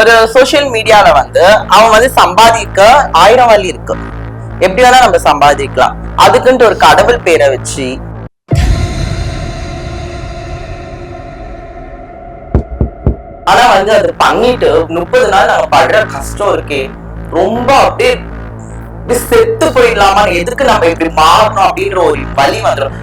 ஒரு சோசியல் மீடியால வந்து அவன் வந்து சம்பாதிக்க 1000 வழி இருக்கு. எப்படி வேணா நம்ம சம்பாதிக்கலாம். அதுக்குன்ட்டு ஒரு கடவுள் பேரை வச்சு ஆனா வந்து அது பண்ணிட்டு 30 நாள் நாங்க படுற கஷ்டம் இருக்கே, ரொம்ப அப்படியே செத்து போயிடலாமா, எதுக்கு நம்ம இப்படி மாறணும் அப்படின்ற ஒரு வழி வந்துடும்.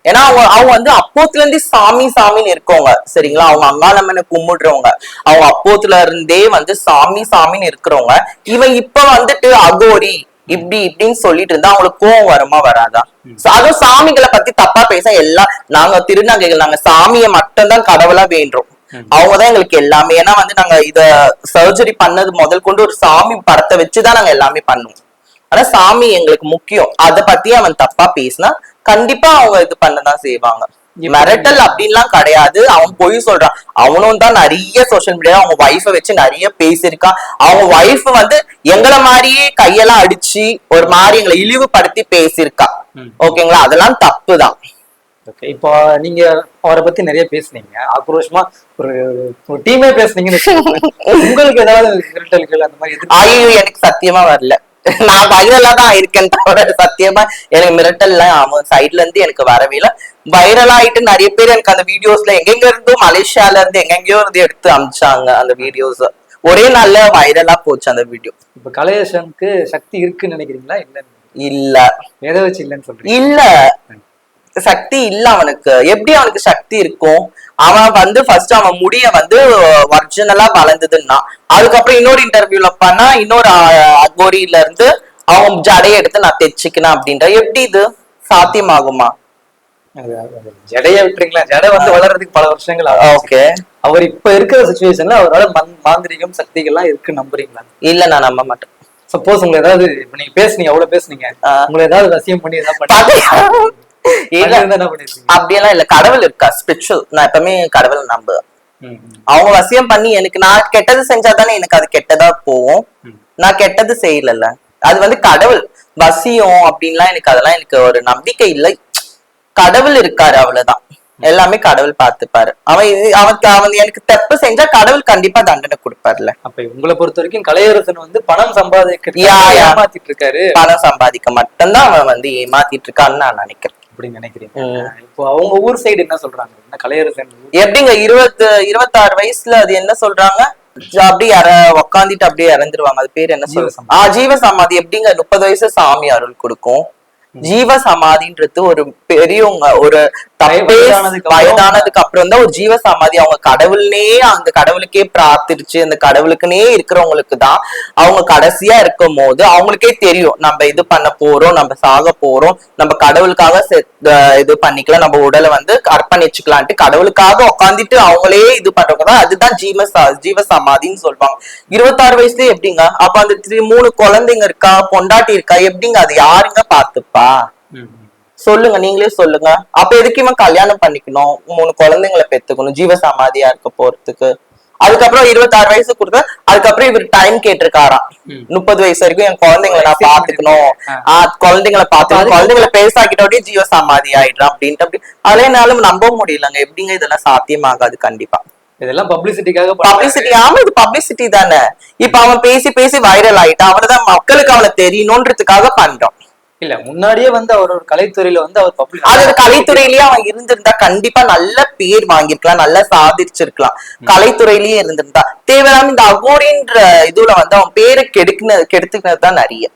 ஏன்னா அவங்க வந்து அப்போத்துல இருந்தே சாமி சாமின்னு இருக்கவங்க, சரிங்களா? அவங்க அங்காளம்மனை கும்பிடுறவங்க, அவங்க அப்போத்துல இருந்தே வந்து சாமி சாமின்னு இருக்கிறவங்க. இவன் இப்ப வந்துட்டு அகோரி இப்படி இப்படின்னு சொல்லிட்டு இருந்தா அவங்களுக்கு கோவம் வருமா வராதா? அதுவும் சாமிகளை பத்தி தப்பா பேச எல்லாம் நாங்க திருநங்கைகள், நாங்க சாமியை மட்டும்தான் கடவுளா வேண்டுறோம். அவங்கதான் எங்களுக்கு எல்லாமே. ஏன்னா வந்து நாங்க இத சர்ஜரி பண்ணது முதல் கொண்டு ஒரு சாமி படத்தை வச்சுதான் நாங்க எல்லாமே பண்ணுவோம். ஆனா சாமி எங்களுக்கு முக்கியம். அத பத்தி அவன் தப்பா பேசினா கண்டிப்பா அவங்க இது பண்ணதான் செய்வாங்க. மிரட்டல் அப்படின்லாம் கிடையாது. அவன் பொய் சொல்றான். அவனும் தான் நிறைய சோசியல் மீடியா அவங்க ஒய்ஃபை வச்சு நிறைய பேசியிருக்கான். அவங்க ஒய்ஃப் வந்து எங்களை மாதிரியே கையெல்லாம் அடிச்சு ஒரு மாதிரி எங்களை இழிவுபடுத்தி பேசியிருக்கா. ஓகேங்களா? அதெல்லாம் தப்புதான். ஓகே, இப்போ நீங்க அவரை பத்தி நிறைய பேசுனீங்க, ஆக்ரோஷமா ஒரு டீமே பேசுனீங்கன்னு உங்களுக்கு ஏதாவது மிரட்டல்கள் அந்த மாதிரி? ஐயோ, எனக்கு சத்தியமா வரல. நான் வைரலா தான் இருக்கேன் தவிர சத்தியமா எனக்கு மிரட்டல்லாம் அவன் சைட்ல இருந்து எனக்கு வரவே இல்லை. வைரலா ஆயிட்டு நிறைய பேர் எனக்கு அந்த வீடியோஸ்ல எங்கெங்க இருந்தும் மலேசியால இருந்து எங்கெங்கயோ இருந்து எடுத்து அமிச்சாங்க அந்த வீடியோஸ். ஒரே நாள்ல வைரலா போச்சு அந்த வீடியோ. இப்ப கலையரசனுக்கு சக்தி இருக்குன்னு நினைக்கிறீங்களா? இல்ல எதை வச்சு இல்லன்னு சொல்றீங்க? இல்ல, சக்தி இல்ல அவனுக்கு. எப்படி அவனுக்கு சக்தி இருக்கும்? அவன் வந்து ஃபர்ஸ்ட் அவன் முடிய வந்து ஒரிஜினலா வளர்ந்ததுன்னா, அதுக்கப்புறம் இன்னொரு இன்டர்வியூல பண்ணா இன்னொரு அகோரியில இருந்து அவன் ஜடையை எடுத்து நான் தைச்சுக்கணும் அப்படின்ற, எப்படி இது சாத்தியமாகுமா? ஜடைய விட்டுறீங்களா? ஜடை வந்து வளர்றதுக்கு பல வருஷங்கள் ஆகும். ஓகே, அவர் இப்ப இருக்கிற சிச்சுவேஷன்ல அவரால் மாந்திரிகம் சக்திகள்லாம் இருக்கு நம்புறீங்களா? இல்ல, நான் நம்ப மாட்டேன். சப்போஸ் உங்களை ஏதாவது இப்ப நீங்க பேசுனீங்க, அவ்வளவு பேசுனீங்க, உங்களை ஏதாவது வசியம் பண்ணி ஏதாவது அப்படியெல்லாம் இல்ல. கடவுள் இருக்கா, ஸ்பிரிச்சுவல். நான் எப்பவுமே கடவுள் நம்புவேன். அவங்க வசியம் பண்ணி எனக்கு நான் கெட்டது செஞ்சாதானே எனக்கு அது கெட்டதா போகும். நான் கெட்டது செய்யல. அது வந்து கடவுள் வசியம் அப்படின்லாம் எனக்கு அதெல்லாம் எனக்கு ஒரு நம்பிக்கை இல்லை. கடவுள் இருக்காரு, அவ்வளவுதான். எல்லாமே கடவுள் பார்த்துப்பாரு. அவன் எனக்கு தப்பு செஞ்சா கடவுள் கண்டிப்பா தண்டனை கொடுப்பாருல. அப்ப உங்களை பொறுத்த வரைக்கும் கலையரசன் வந்து பணம் சம்பாதிக்க ஏமாத்திட்டு இருக்காரு. பணம் சம்பாதிக்க மட்டும்தான் அவன் வந்து ஏமாத்திட்டு இருக்கான்னு நான் நினைக்கிறேன். அப்படின்னு நினைக்கிறீங்க? இப்போ அவங்க ஊர் சைடு என்ன சொல்றாங்க? என்ன கலையரசன் எப்படிங்க 26 வயசுல அது என்ன சொல்றாங்க, அப்படியே உக்காந்துட்டு அப்படியே இறந்துருவாங்க. அது பேர் என்ன சொல்றாங்க? ஜீவ சமாதி. எப்படிங்க 30 வயசு சாமி அருள் கொடுக்கும்? ஜீவ சமாதின்றது ஒரு பெரியவங்க ஒரு வயதானதுக்கு அப்புறம் தான் ஒரு ஜீவ சமாதி. அவங்க கடவுள்னே அந்த கடவுளுக்கே பிரார்த்திச்சு அந்த கடவுளுக்குன்னே இருக்கிறவங்களுக்கு தான் அவங்க கடைசியா இருக்கும் போது அவங்களுக்கே தெரியும் நம்ம இது பண்ண போறோம், நம்ம சாக போறோம், நம்ம கடவுளுக்காக இது பண்ணிக்கலாம், நம்ம உடலை வந்து அர்ப்பணிச்சுக்கலான்ட்டு கடவுளுக்காக உட்காந்துட்டு அவங்களே இது பண்றவங்க தான் அதுதான் ஜீவ சமாதின்னு சொல்லுவாங்க. 26 வயசுலயே எப்படிங்க? அப்ப அந்த 3 குழந்தைங்க இருக்கா, பொண்டாட்டி இருக்கா, எப்படிங்க அது யாருங்க பாத்துப்பா? சொல்லுங்க, நீங்களே சொல்லுங்க. அப்ப எதுக்குமே கல்யாணம் பண்ணிக்கணும், 3 குழந்தைங்களை பெத்துக்கணும் ஜீவ சமாதியா இருக்க போறதுக்கு? அதுக்கப்புறம் 26 வயசு கொடுத்த அதுக்கப்புறம் இவர் டைம் கேட்டிருக்காராம். 30 வயசு வரைக்கும் என் குழந்தைங்களை நான் பாத்துக்கணும், குழந்தைங்களை பேசாக்கிட்டோடய ஜீவ சமாதி ஆயிடுறான் அப்படின்ட்டு. அப்படி அதே என்னாலும் நம்ப முடியலங்க. எப்படிங்க இதெல்லாம் சாத்தியமாகாது. கண்டிப்பா இதெல்லாம் பப்ளிசிட்டிக்காக. பப்ளிசிட்டி, ஆமா, இது பப்ளிசிட்டி தானே. இப்ப அவன் பேசி பேசி வைரல் ஆயிட்டான். அவனதான் மக்களுக்கு அவனை தெரியணும்ன்றதுக்காக பண்றான். இல்ல, முன்னாடியே வந்து அவரோட கலைத்துறையில வந்து அவர் பப்ளிக் அது கலைத்துறையிலேயே அவன் இருந்திருந்தா கண்டிப்பா நல்ல பேர் வாங்கிருக்கலாம், நல்லா சாதிச்சிருக்கலாம். கலைத்துறையிலேயே இருந்திருந்தா தேவையில்லாம இந்த அகோரின்ற இதுல வந்து அவன் பேரை கெடுத்துக்கினதுதான் நிறைய.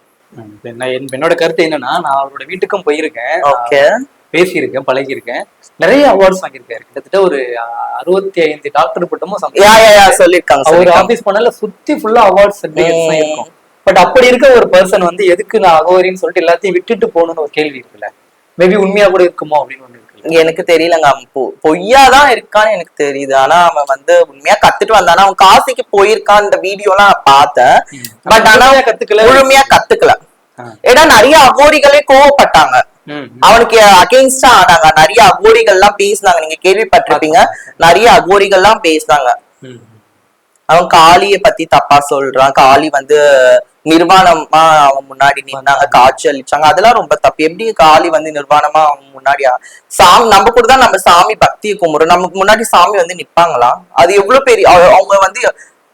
என்னோட கருத்து என்னன்னா, நான் அவரோட வீட்டுக்கும் போயிருக்கேன், ஓகே, பேசியிருக்கேன், பழகிருக்கேன், நிறைய அவார்ட்ஸ் வாங்கியிருக்காரு. கிட்டத்தட்ட ஒரு 65 டாக்டர் பட்டமும் சொல்லிருக்காங்க. அவர் ஆபீஸ் பண்ணல சுத்தி ஃபுல்லா அவார்ட்ஸ் இருக்கும். பட் அப்படி இருக்க ஒரு பர்சன் வந்து எதுக்கு நான் அகோரின்னு சொல்லிட்டு எல்லாத்தையும் விட்டுட்டு போகணும்னு ஒரு கேள்வி இருக்குல்ல. மேபி உண்மையா கூட இருக்குமோ அப்படின்னு ஒண்ணு இருக்குல்ல. எனக்கு தெரியலங்க. அவன் பொய்யாதான் இருக்கான்னு எனக்கு தெரியுது. ஆனா அவன் வந்து உண்மையா கத்துட்டு வந்தானா, அவன் காசிக்கு போயிருக்கான். இந்த வீடியோ எல்லாம் நான் பார்த்தேன். பட் ஆனா முழுமையா கத்துக்கல. ஏன்னா நிறைய அகோரிகளே கோவப்பட்டாங்க, அவனுக்கு அகெயின்ஸ்டா ஆனாங்க. நிறைய அகோரிகள் எல்லாம் பேசினாங்க. நீங்க கேள்விப்பட்டிருப்பீங்க, நிறைய அகோரிகள் எல்லாம் பேசினாங்க. அவன் காளிய பத்தி தப்பா சொல்றான். காளி வந்து நிர்வாணமா அவன் முன்னாடி நின்னாங்க, காட்சி அளிச்சாங்க. அதெல்லாம் ரொம்ப தப்பு. எப்படி காளி வந்து நிர்வாணமா அவன் முன்னாடி சாமி நம்ம கூட தான் நம்ம சாமி பக்தியை கும்பிடுறோம். நமக்கு முன்னாடி சாமி வந்து நிப்பாங்களா? அது எவ்வளவு பெரிய அவங்க வந்து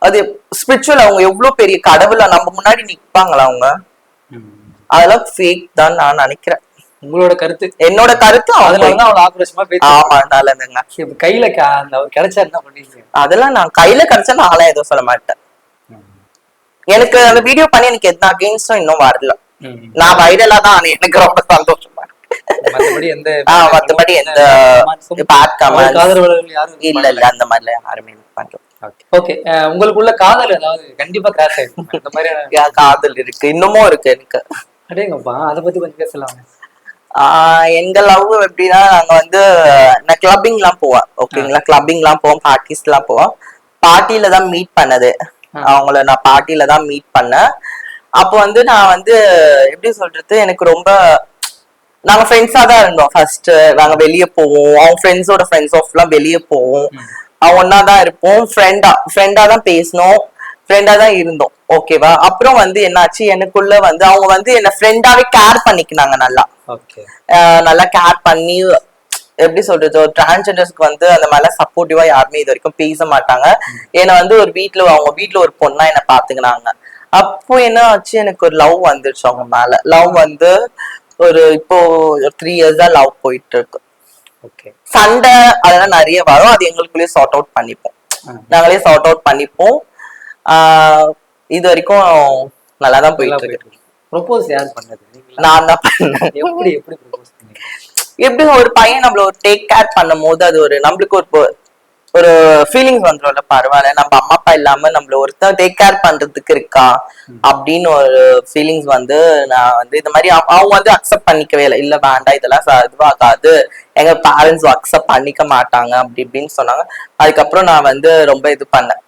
அது ஸ்பிரிச்சுவல். அவங்க எவ்வளவு பெரிய கடவுளா நம்ம முன்னாடி நிப்பாங்களா அவங்க? அதெல்லாம் ஃபேக் தான் நான் நினைக்கிறேன். உங்களோட கருத்து? என்னோட கருத்து அதனாலதான் அவள் ஆக்ரோஷமா பேச. ஆமா, நல்லதுங்க. கையில அவர் கிடைச்சா என்ன பண்ணுவீங்க? அதெல்லாம் நான் கையில கிடைச்சா நான்லாம் எதுவும் சொல்ல மாட்டேன். எனக்கு அந்த வீடியோ பண்ணி எனக்கு எந்த அகெயின்ஸ்டும் இன்னும் வரல. நான் வைரலா தான், எனக்கு ரொம்ப சந்தோஷமா இருக்கு. மத்தபடி எந்த பேட் கமெண்ட்ஸ் இல்ல அந்த மாதிரில யாருமே பண்ணல. ஓகே, உங்களுக்குள்ள காதல் ஏதாவது கண்டிப்பா கிராஷ் ஆயிருக்கு? இந்த மாதிரி காதல் இருக்கு, இன்னமும் இருக்கு எனக்கு. அடேங்கப்பா, அத பத்தி கொஞ்சம் பேசலாம். எங்க லவ் எப்படின்னா, நாங்க வந்து நான் கிளப்பிங் எல்லாம் போவேன். ஓகேங்களா, கிளப்பிங் எல்லாம் போவோம், பார்ட்டிஸ் எல்லாம் போவோம். பார்ட்டியில தான் மீட் பண்ணது அவங்கள. நான் பார்ட்டியில தான் மீட் பண்ணேன். அப்போ வந்து நான் வந்து எப்படி சொல்றது, எனக்கு ரொம்ப நாங்க ஃப்ரெண்ட்ஸா தான் இருந்தோம். ஃபர்ஸ்ட் நாங்க வெளியே போவோம், அவங்க ஃப்ரெண்ட்ஸோட ஃப்ரெண்ட்ஸ் ஆஃப் எல்லாம் வெளியே போவோம், ஒன்னாதான் இருப்போம். ஃப்ரெண்டா தான் பேசணும், ஃப்ரெண்டா தான் இருந்தோம். ஓகேவா? அப்புறம் வந்து என்னாச்சு, எனக்குள்ள வந்து அவங்க வந்து என்ன ஃப்ரெண்டாவே கேர் பண்ணிக்கினாங்க. நல்லா கேர் பண்ணி, எப்படி சொல்றது, ஒரு டிரான்ஸ்ஜெண்டர்ஸ்க்கு வந்து அந்த மாதிரிலாம் சப்போர்ட்டிவா யாருமே இது வரைக்கும் பேச மாட்டாங்க. ஏன்னா வந்து ஒரு அவங்க வீட்டுல ஒரு பொண்ணா என்ன பாத்துக்கினாங்க. அப்போ என்ன ஆச்சு, எனக்கு ஒரு லவ் வந்துருச்சு அவங்க மேல. லவ் வந்து ஒரு இப்போ 3 years தான் லவ் போயிட்டு இருக்கு. சண்டை அதெல்லாம் நிறைய வரும், அது எங்களுக்குள்ளேயே சார்ட் அவுட் பண்ணிப்போம். நாங்களே சார்ட் அவுட் பண்ணிப்போம். இது வரைக்கும் நல்லாதான் போயிட்டு இருக்கு. ப்ரோபோஸ் யார் பண்ணது? நான் தான் பண்ணேன். எப்படி ப்ரோபோஸ் பண்ணீங்க? எப்படி ஒரு பையன் நம்மள ஒரு டேக் கேர் பண்ணும் போது அது ஒரு நம்மளுக்கு ஒரு ஃபீலிங்ஸ் வந்துடும்ல. பரவாயில்ல, நம்ம அம்மா அப்பா இல்லாம நம்மள ஒருத்தர் டேக் கேர் பண்றதுக்கு இருக்கா அப்படின்னு ஒரு ஃபீலிங்ஸ் வந்து நான் வந்து இந்த மாதிரி அவங்க வந்து அக்செப்ட் பண்ணிக்கவே இல்லை. இல்ல வேண்டாம், இதெல்லாம் இதுவாகாது, எங்க பேரண்ட்ஸ் அக்செப்ட் பண்ணிக்க மாட்டாங்க அப்படி இப்படின்னு சொன்னாங்க. அதுக்கப்புறம் நான் வந்து ரொம்ப இது பண்ணேன்,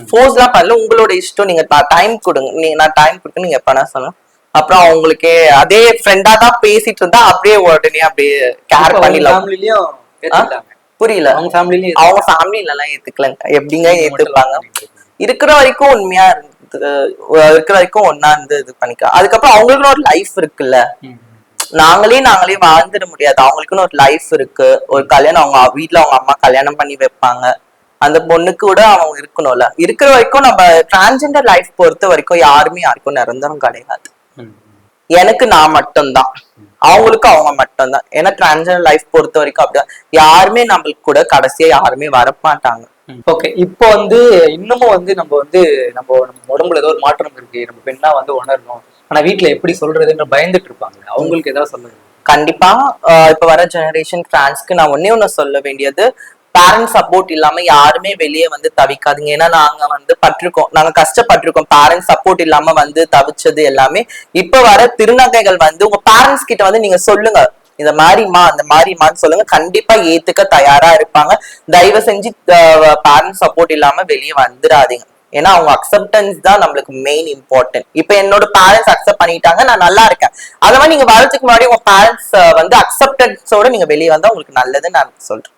ஃபோர்ஸ் எல்லாம் பண்ணல. உங்களோட இஷ்டம், நீங்க டைம் கொடுங்க, நான் டைம் கொடுக்க நீங்க எப்பனா சொல்லணும். அப்புறம் அவங்களுக்கே அதே ஃப்ரெண்டா தான் பேசிட்டு இருந்தா அப்படியே உடனே அப்படியே கேர் பண்ணிடலாம். புரியல? அவங்க ஃபேமிலில எல்லாம் ஏத்துக்கலங்க. எப்படிங்க ஏத்துப்பாங்க? இருக்கிற வரைக்கும் உண்மையா இருக்கிற வரைக்கும் ஒன்னா இருந்து இது பண்ணிக்க. அதுக்கப்புறம் அவங்களுக்குன்னு ஒரு லைஃப் இருக்குல்ல, நாங்களே வாழ்ந்துட முடியாது. அவங்களுக்குன்னு ஒரு லைஃப் இருக்கு, ஒரு கல்யாணம், அவங்க வீட்டுல அவங்க அம்மா கல்யாணம் பண்ணி வைப்பாங்க. அந்த பொண்ணுக்கு கூட அவங்க இருக்கணும்ல. இருக்கிற வரைக்கும் நம்ம டிரான்ஸ்ஜெண்டர் லைஃப் பொறுத்த வரைக்கும் யாருமே யாருக்கும் நிரந்தரம் கிடையாது. எனக்கு நான் மட்டும்தான், அவங்களுக்கு அவங்க மட்டும்தான். ஏன்னா டிரான்ஸ்ஜெண்டர் லைஃப் பொறுத்த வரைக்கும் அப்படிதான், யாருமே நம்மளுக்கு கூட கடைசியா யாருமே வரமாட்டாங்க. ஓகே, இப்போ வந்து இன்னமும் வந்து நம்ம உடம்புல ஏதோ ஒரு மாற்றம் இருக்கு, நம்ம பெண்ணா வந்து உணரணும், ஆனா வீட்டுல எப்படி சொல்றதுன்னு பயந்துட்டு இருப்பாங்க. அவங்களுக்கு ஏதாவது சொல்லுங்க. கண்டிப்பா இப்ப வர ஜெனரேஷன் டிரான்ஸ்க்கு நான் ஒண்ணே சொல்ல வேண்டியது, பேரண்ட்ஸ் சப்போர்ட் இல்லாம யாருமே வெளியே வந்து தவிக்காதீங்க. ஏன்னா நாங்க வந்து நாங்க கஷ்டப்பட்டிருக்கோம். பேரண்ட்ஸ் சப்போர்ட் இல்லாம வந்து தவிச்சது எல்லாமே. இப்ப வர திருநங்கைகள் வந்து உங்க பேரண்ட்ஸ் கிட்ட வந்து நீங்க சொல்லுங்க, இந்த மாதிரிமா அந்த மாதிரிமான்னு சொல்லுங்க, கண்டிப்பா ஏத்துக்க தயாரா இருப்பாங்க. தயவு செஞ்சு பேரண்ட்ஸ் சப்போர்ட் இல்லாம வெளியே வந்துடாதீங்க. ஏன்னா அவங்க அக்செப்டன்ஸ் தான் நம்மளுக்கு மெயின் இம்பார்ட்டன்ட். இப்ப என்னோட பேரண்ட்ஸ் அக்செப்ட் பண்ணிட்டாங்க, நான் நல்லா இருக்கேன். அது மாதிரி நீங்க வரதுக்கு முன்னாடி உங்க பேரண்ட்ஸ் வந்து அக்செப்டன்ஸோட நீங்க வெளியே வந்தா உங்களுக்கு நல்லதுன்னு நான் சொல்றேன்.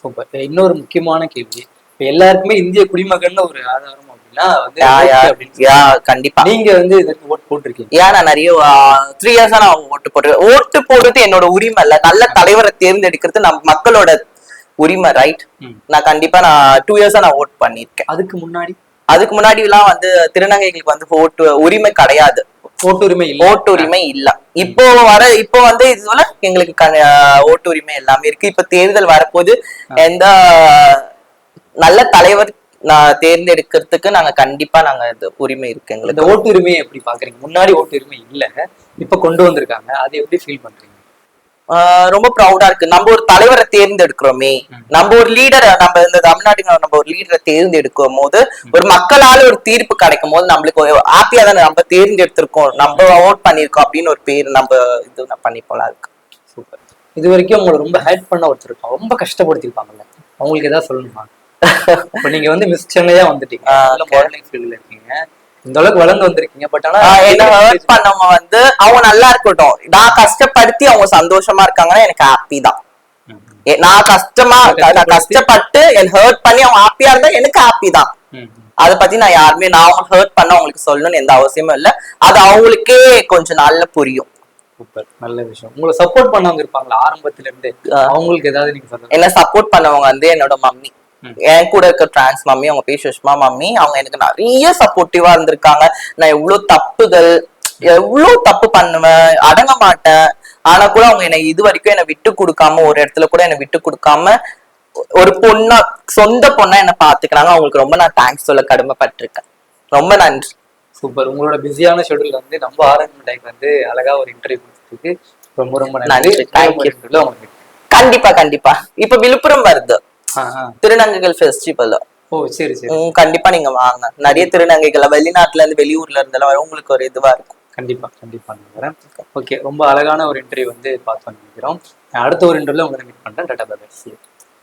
சூப்பர். இன்னொரு முக்கியமான கேள்வி, இப்ப எல்லாருக்குமே இந்திய குடிமகன் ஒரு ஆதாரம் அப்படின்னா வந்து கண்டிப்பா நீங்க வந்து இதற்கு ஓட்டு போட்டிருக்கீங்க. ஏன் நான் நிறைய 3 years நான் ஓட்டு போட்டுருக்கேன். ஓட்டு போடுறது என்னோட உரிமை இல்ல, நல்ல தலைவரை தேர்ந்தெடுக்கிறது நம்ம மக்களோட உரிமை, ரைட்? நான் கண்டிப்பா 2 years நான் ஓட் பண்ணிருக்கேன். அதுக்கு முன்னாடி எல்லாம் வந்து திருநங்கைகளுக்கு வந்து ஓட்டு உரிமை கிடையாது, ஓட்டுரிமை இல்ல. இப்போ வந்து இதுல எங்களுக்கு ஓட்டுரிமை எல்லாமே இருக்கு. இப்ப தேர்தல் வரப்போது எந்த நல்ல தலைவர் தேர்ந்தெடுக்கிறதுக்கு நாங்க கண்டிப்பா உரிமை இருக்கு எங்களுக்கு. இந்த ஓட்டுரிமை எப்படி பாக்குறீங்க? முன்னாடி ஓட்டுரிமை இல்ல, இப்ப கொண்டு வந்திருக்காங்க, அது எப்படி ஃபீல் பண்றீங்க? ரொம்ப ப்ரௌடா இருக்கு. நம்ம ஒரு தலைவரை தேர்ந்தெடுக்கிறோமே, நம்ம ஒரு லீடரை, நம்ம இந்த தமிழ்நாட்டுக்கு நம்ம ஒரு லீடரை தேர்ந்தெடுக்கும் போது ஒரு மக்களால ஒரு தீர்ப்பு கிடைக்கும் போது நம்மளுக்கு ஹாப்பியா தானே, நம்ம தேர்ந்தெடுத்திருக்கோம், நம்ம ஓட் பண்ணிருக்கோம் அப்படின்னு ஒரு பேர் நம்ம இது பண்ணிப்போலாம் இருக்கு. சூப்பர். இது வரைக்கும் உங்களை ரொம்ப ஹெல்ப் பண்ண ஒருத்தருக்கோம், ரொம்ப கஷ்டப்படுத்திருப்பாங்கல்ல, அவங்களுக்கு ஏதாவது சொல்லணுமா? இப்ப நீங்க வந்து மிஸ் சென்னையா வந்துட்டீங்க, மாடலிங் ஃபீல்ட்ல இருக்கீங்க, இந்த அளவுக்கு வளர்ந்து வந்திருக்கீங்க. பட் ஆனா என்ன ஒர்க் பண்ணவங்க வந்து அவங்க நல்லா இருக்கட்டும், நான் கஷ்டப்படுத்தி அவங்க சந்தோஷமா இருக்காங்கன்னா எனக்கு ஹாப்பி தான். நான் கஷ்டப்பட்டு ஹர்ட் பண்ணி அவங்க ஹாப்பியா இருந்தா எனக்கு ஹாப்பி தான். அதை பத்தி நான் யாருமே நான் அவங்க ஹர்ட் பண்ண அவங்களுக்கு சொல்லணும்னு எந்த அவசியமும் இல்லை. அது அவங்களுக்கே கொஞ்சம் நாள்ல புரியும். சூப்பர், நல்ல விஷயம். உங்களை சப்போர்ட் பண்ணவங்க இருப்பாங்களா ஆரம்பத்துல இருந்து? அவங்களுக்கு ஏதாவது நீங்க சொல்லுங்க. என்ன சப்போர்ட் பண்ணவங்க வந்து என்னோட மம்மி, என் கூட இருக்க டிரான்ஸ் மம்மி, அவங்க பேர் சுஷ்மா மம்மி. அவங்க எனக்கு நிறைய சப்போர்ட்டிவா இருந்திருக்காங்க. நான் எவ்வளவு தப்பு பண்ணுவேன், அடங்க மாட்டேன். ஆனா கூட அவங்க என்னை இது வரைக்கும் என்னை விட்டு கொடுக்காம, ஒரு இடத்துல கூட என்னை விட்டு கொடுக்காம ஒரு பொண்ணா, சொந்த பொண்ணா என்ன பாத்துக்கிறாங்க. அவங்களுக்கு ரொம்ப நான் தேங்க்ஸ் சொல்ல கடமைப்பட்டிருக்கேன். ரொம்ப நன்றி. சூப்பர். உங்களோட பிஸியான ஷெட்யூல் வந்து நம்ம ஆரம்ப டைம் வந்து அழகா ஒரு இன்டர்வியூ கொடுத்ததுக்கு ரொம்ப ரொம்ப நன்றி. கண்டிப்பா கண்டிப்பா. இப்ப விழுப்புரம் வருது திருநங்கைகள் ஃபெஸ்டிவல். ஓ சரி சரி. கண்டிப்பா நீங்க வாங்க. நிறைய திருநங்கைகள் வெளிநாட்டுல இருந்து வெளியூர்ல இருந்தெல்லாம் உங்களுக்கு ஒரு இதுவா இருக்கும். கண்டிப்பா கண்டிப்பா நான் வரேன். ஓகே, ரொம்ப அழகான ஒரு இன்டர்வியூ வந்து பார்த்தோம் நினைக்கிறோம். அடுத்த ஒரு இன்டர்வியூல உங்களை மீட் பண்றேன். Tata bye by.